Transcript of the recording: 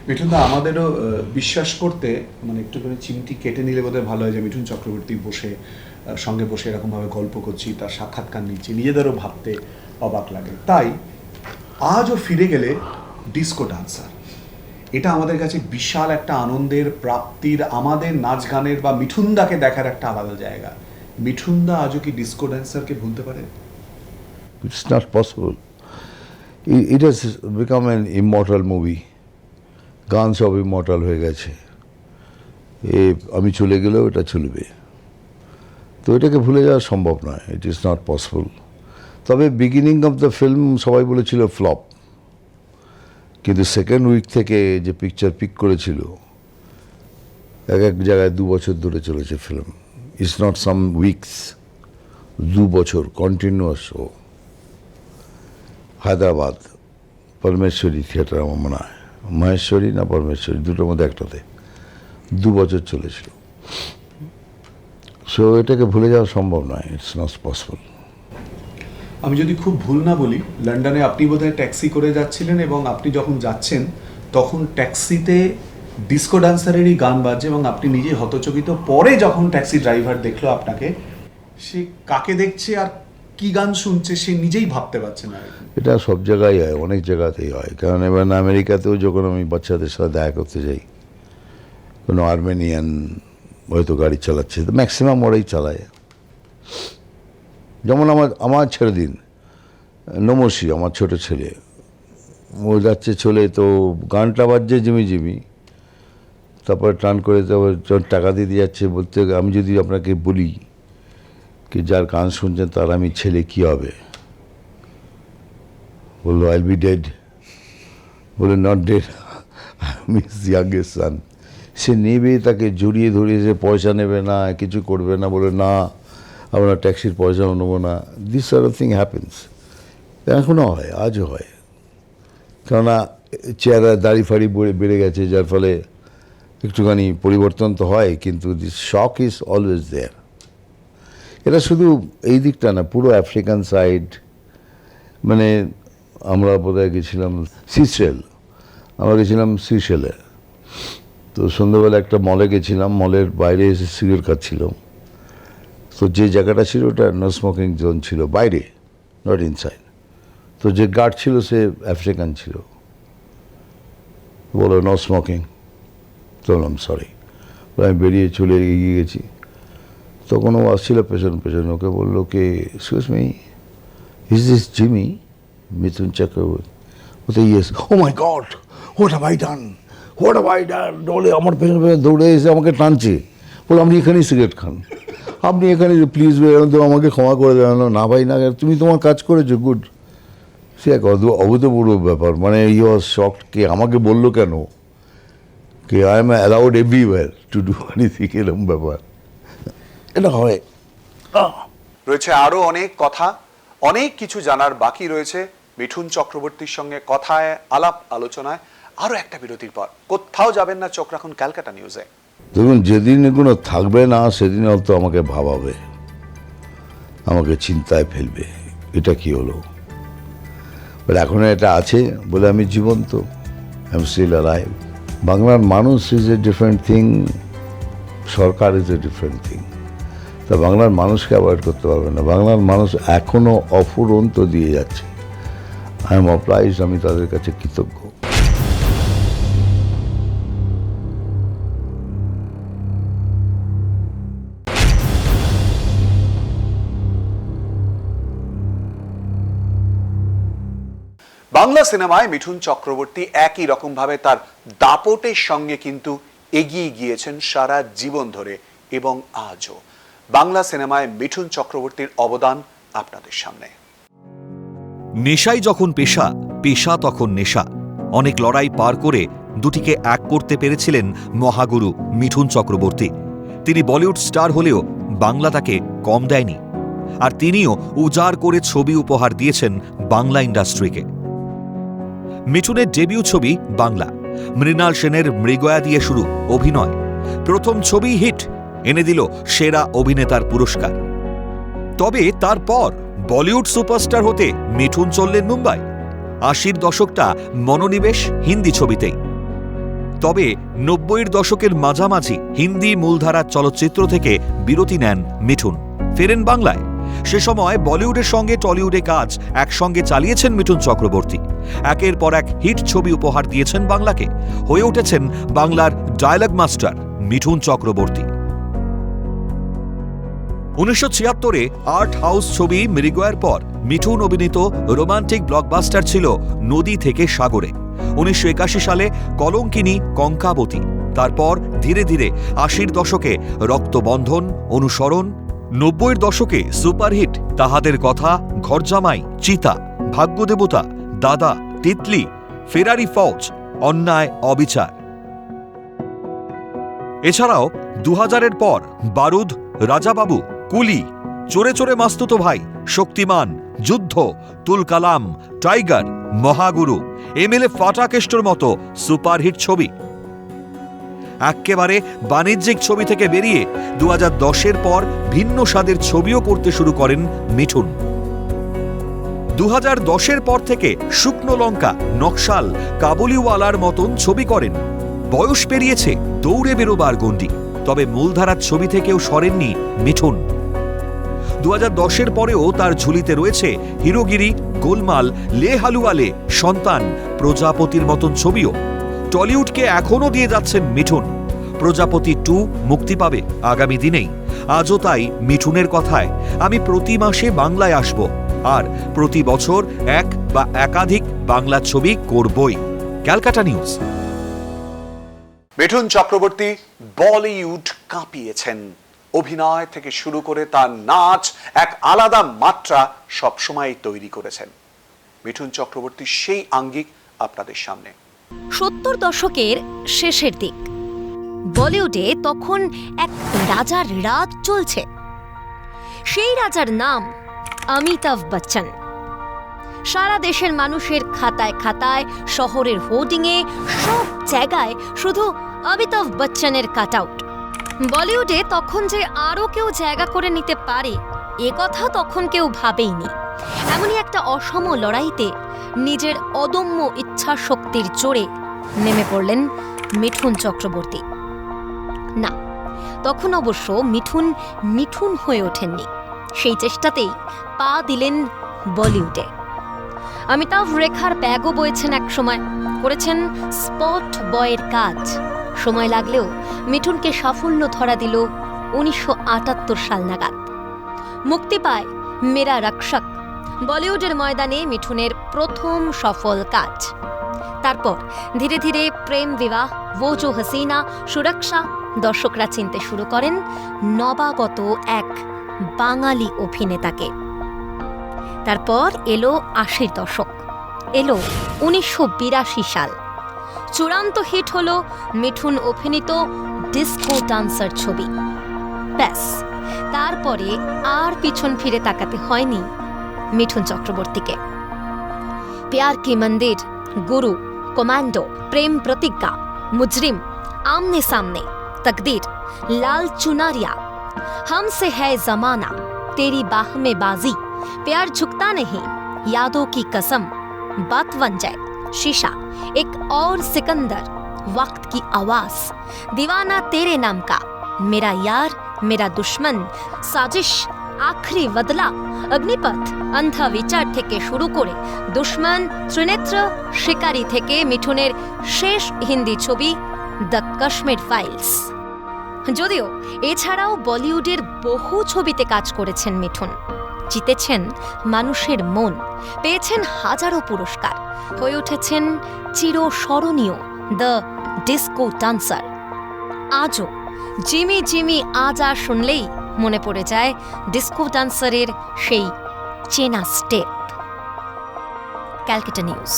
মিঠুনদা, আমাদেরও বিশ্বাস করতে মানে একটুখানি চিমটি কেটে নিলে বোধহয় ভালো হয় যে মিঠুন চক্রবর্তী সঙ্গে বসে এরকমভাবে গল্প করছি, তার সাক্ষাৎকার নিচ্ছি, নিজেদেরও ভাবতে অবাক লাগে। তাই আজও ফিরে গেলে ডিস্কো ডান্সার, এটা আমাদের কাছে বিশাল একটা আনন্দের প্রাপ্তির, আমাদের নাচ গানের বা মিঠুনদাকে দেখার একটা আলাদা জায়গা। মিঠুনদা আজও কি ডিস্কো ডান্সারকে ভুলতে পারে? It's not possible. It has become an immortal movie. গান সব ইমর্টাল হয়ে গেছে। আমি চলে গেলেও এটা চলবে, তো এটাকে ভুলে যাওয়া সম্ভব নয়। It is not possible. তবে বিগিনিং অফ দ্য ফিল্ম সবাই বলেছিল ফ্লপ, কিন্তু সেকেন্ড উইক থেকে যে পিকচার পিক করেছিল, এক এক জায়গায় 2 বছর ধরে চলেছে film. It's not some weeks, 2 বছর continuous show. Hyderabad Parameshwari theatre, আমার মনে হয় মহেশ্বরী না পরমেশ্বরী, দুটোর মধ্যে একটাতে 2 বছর চলেছিল। সো এটাকে ভুলে যাওয়া সম্ভব নয়। It's not possible. আমি যদি খুব ভুল না বলি, লন্ডনে আপনি বোধহয় ট্যাক্সি করে যাচ্ছিলেন এবং আপনি যখন যাচ্ছেন তখন ট্যাক্সিতে ডিস্কো ডান্সারেরই গান বাজছে এবং আপনি নিজেই হতচকিত। পরে যখন ট্যাক্সি ড্রাইভার দেখলো আপনাকে, সে কাকে দেখছে আর কি গান শুনছে সে নিজেই ভাবতে পারছে না। এটা সব জায়গায় হয়, অনেক জায়গাতেই হয়। কারণ এবার আমেরিকাতেও যখন আমি বাচ্চাদের সাথে দেখা করতে যাই, কোনো আর্মেনিয়ান হয়তো গাড়ি চালাচ্ছে, তো ম্যাক্সিমাম ওরাই চালায়। যেমন আমার ছেড়ে দিন, নমসী আমার ছোট ছেলে, ও যাচ্ছে চলে, তো গানটা বাজছে জিমি জিমি, তারপর টান করে যখন টাকা দিতে যাচ্ছে, বলতে আমি যদি আপনাকে বলি কি যার গান শুনছেন তার আমি ছেলে কি হবে, বললো আইল বি ডেড। বলে নট ডেড, আমি ইয়াংগেস্ট সান। সে নেবে, তাকে জড়িয়ে ধরিয়ে, সে পয়সা নেবে না, কিছু করবে না, বলে না আমরা ট্যাক্সির পয়সাও নেবো না। This sort of thing happens. এখনও হয়, আজও হয়। কেননা চেহারা দাড়ি ফাড়ি বেড়ে গেছে, যার ফলে একটুখানি পরিবর্তন তো হয়, কিন্তু this shock is always there. এটা শুধু এই দিকটা না, পুরো আফ্রিকান সাইড। মানে আমরা বোধহয় গেছিলাম সিসেল, আমরা গেছিলাম সিসেলে, তো সন্ধ্যাবেলা একটা মলে গেছিলাম, মলের বাইরে এসে সিগারেট খাচ্ছিলাম। তো যে জায়গাটা ছিল ওটা নো স্মোকিং জোন ছিল, বাইরে, নট ইনসাইড। তো যে গার্ড ছিল সে আফ্রিকান ছিল, বলো নো স্মোকিং। তো বললাম সরি, আমি বেরিয়ে চলে এগিয়ে গেছি। তখন ও আসছিল পেছন পেছন, ওকে বললো কি excuse me, is this Jimmy, Mithun Chakraborty? বলতে yes. Oh my god, what have I done, what have I done. বলে আমার পেছন পেছন দৌড়ে এসে আমাকে টানছে, বলে আপনি এখানেই সিগারেট খান, আপনি এখানে প্লিজ তো আমাকে ক্ষমা করে দেন। না ভাই না, তুমি তোমার কাজ করেছো, গুড। সে এক অভূতপূর্ব ব্যাপার। মানে ই ওয়াজ শকড, কে আমাকে বললো কেন, কে I am allowed everywhere to do anything, এরকম ব্যাপার এটা হয়। রয়েছে আরো অনেক কথা, অনেক কিছু জানার বাকি রয়েছে মিঠুন চক্রবর্তীর সঙ্গে কথায়, আলাপ আলোচনায়। আরো একটা বিরতির পর কোথাও যাবেন না, চোখ রাখুন ক্যালকাটা নিউজে। দেখুন, যেদিন এগুলো থাকবে না সেদিন হয়তো আমাকে ভাবাবে, আমাকে চিন্তায় ফেলবে, এটা কি হলো। বাট এখন এটা আছে বলে আমি জীবন্ত, আই এম স্টিল অ্যালাইভ। বাংলার মানুষ ইজ এ ডিফারেন্ট থিং, সরকার ইজ এ ডিফারেন্ট থিং। তা বাংলার মানুষকে অ্যাভয়েড করতে পারবে না। বাংলার মানুষ এখনও অফুরন্ত দিয়ে যাচ্ছে। আই এম অবলাইজড, আমি তাদের কাছে কৃতজ্ঞ। বাংলা সিনেমায় মিঠুন চক্রবর্তী একই রকম ভাবে তার দাপটের সঙ্গে কিন্তু এগিয়ে গিয়েছেন সারা জীবন ধরে, এবং আজও বাংলা সিনেমায় মিঠুন চক্রবর্তীর অবদান আপনাদের সামনে। নেশাই যখন পেশা, পেশা তখন নেশা। অনেক লড়াই পার করে দুটিকে এক করতে পেরেছিলেন মহাগুরু মিঠুন চক্রবর্তী। তিনি বলিউড স্টার হলেও বাংলা তাকে কম দেয়নি, আর তিনিও উজাড় করে ছবি উপহার দিয়েছেন বাংলা ইন্ডাস্ট্রিকে। মিঠুনের ডেবিউ ছবি বাংলা, মৃণাল সেনের মৃগয়া দিয়ে শুরু অভিনয়। প্রথম ছবি হিট, এনে দিল সেরা অভিনেতার পুরস্কার। তবে তারপর বলিউড সুপারস্টার হতে মিঠুন চললেন মুম্বাই। ৮০-র দশকটা মনোনিবেশ হিন্দি ছবিতেই। তবে ৯০-এর দশকের মাঝামাঝি হিন্দি মূলধারা চলচ্চিত্র থেকে বিরতি নেন মিঠুন, ফেরেন বাংলায়। সে সময় বলিউডের সঙ্গে টলিউডে কাজ একসঙ্গে চালিয়েছেন মিঠুন চক্রবর্তী। একের পর এক হিট ছবি উপহার দিয়েছেন বাংলাকে, হয়ে উঠেছেন বাংলার ডায়ালগ মাস্টার মিঠুন চক্রবর্তী। ১৯৭৬-এ আর্ট হাউস ছবি মৃগয়ার পর মিঠুন অভিনীত রোমান্টিক ব্লকবাস্টার ছিল নদী থেকে সাগরে। ১৯৮১ সালে কলঙ্কিনী কঙ্কাবতী। তারপর ধীরে ধীরে ৮০-র দশকে রক্তবন্ধন, অনুসরণ। ৯০-এর দশকে সুপারহিট তাহাদের কথা, ঘরজামাই, চিতা, ভাগ্যদেবতা, দাদা, তিতলি, ফেরারি ফৌজ, অন্যায়, অবিচার। এছাড়াও ২০০০-এর পর বারুদ, রাজাবাবু, কুলি, চোরে চোরে মাস্তুতো ভাই, শক্তিমান, যুদ্ধ, তুলকালাম, টাইগার, মহাগুরু, এমএলএ ফাটাকেষ্টর মতো সুপারহিট ছবি। এক্কেবারে বাণিজ্যিক ছবি থেকে বেরিয়ে ২০১০-এর পর ভিন্ন স্বাদের ছবিও করতে শুরু করেন মিঠুন। ২০১০-এর পর থেকে শুকনো লঙ্কা, নকশাল, কাবুলিওয়ালার মতন ছবি করেন। বয়স পেরিয়েছে দৌড়ে বেরোবার গণ্ডি, তবে মূলধারার ছবি থেকেও সরেননি মিঠুন। ২০১০-এর পরেও তার ঝুলিতে রয়েছে হিরোগিরি, গোলমাল, লে হালুয়ালে, সন্তান, প্রজাপতির মতন ছবিও। টলিউডকে এখনও দিয়ে যাচ্ছেন মিঠুন। প্রজাপতি ২ মুক্তি পাবে আগামী দিনেই। আজও তাই মিঠুনের কথায় আমি প্রতি মাসে বাংলায় আসব, আর প্রতি বছর এক বা একাধিক বাংলা ছবি করবই। ক্যালকাটা নিউজ। মিঠুন চক্রবর্তী বলিউড কাঁপিয়েছেন। অভিনয় থেকে শুরু করে তার নাচ এক আলাদা মাত্রা সবসময় তৈরি করেছেন। মিঠুন চক্রবর্তীর সেই আঙ্গিক আপনাদের সামনে। ৭০ দশকের শেষের দিক, বলিউডে তখন এক রাজার রাজ চলছে। সেই রাজার নাম অমিতাভ বচ্চন। সারা দেশের মানুষের খাতায় খাতায়, শহরের হোর্ডিংয়ে, সব জায়গায় শুধু অমিতাভ বচ্চনের কাটআউট। বলিউডে তখন যে আরও কেউ জায়গা করে নিতে পারে এ কথা তখন কেউ ভাবেইনি। এমনই একটা অসম লড়াইতে নিজের অদম্য ইচ্ছা শক্তির জোরে নেমে পড়লেন মিঠুন চক্রবর্তী। না, তখন অবশ্য মিঠুন হয়ে ওঠেননি। সেই চেষ্টাতেই পা দিলেন বলিউডে। অমিতাভ রেখার ব্যাগও বয়েছেন একসময়, করেছেন স্পট বয়ের কাজ। সময় লাগলেও মিঠুনকে সাফল্য ধরা দিল ১৯৭৮ সাল নাগাদ। মুক্তি পায় মেরা রক্ষক, বলিউডের ময়দানে মিঠুনের প্রথম সফল কাজ। তারপর ধীরে ধীরে প্রেম বিবাহ, वो जो हसीना, সুরক্ষা দর্শকরা চিনতে শুরু করেন নবাগত এক বাঙালি অভিনেতাকে। তারপর এলো ৮০-র দশক, এলো ১৯৮২ সাল। চূড়ান্ত হিট হল মিঠুন অভিনীত ডিস্কো ডান্সার ছবি। ব্যাস, তারপরে আর পিছন ফিরে তাকাতে হয়নি মিঠুন চক্রবর্তীকে। প্যার কি মন্দির, গুরু, কমান্ডো, প্রেম প্রতিজ্ঞা, মুজরিম, आमने सामने, तकदीर, लाल चुनारिया, हमसे है जमाना, तेरी बाह में बाजी, प्यार झुकता नहीं, यादों की कसम, बात बन जाए, शीशा, एक और सिकंदर, वक्त की आवाज, दीवाना तेरे नाम का, मेरा यार मेरा दुश्मन, साजिश, आखिरी बदला, अग्निपथ, अंधा विचार থেকে শুরু করে দুশমন, ত্রিনেত্র, শিকারী থেকে মিঠুনের শেষ হিন্দি ছবি দ্য কাশ্মীর ফাইলস। যদিও এছাড়াও বলিউডের বহু ছবিতে কাজ করেছেন মিঠুন, জিতেছেন মানুষের মন, পেয়েছেন হাজারো পুরস্কার, হয়ে উঠেছেন চিরস্মরণীয় দ্য ডিস্কো ডান্সার। আজও জিমি জিমি আজা শুনলেই মনে পড়ে যায় ডিস্কো ডান্সারের সেই চেনা স্টেপ। ক্যালকাটা নিউজ।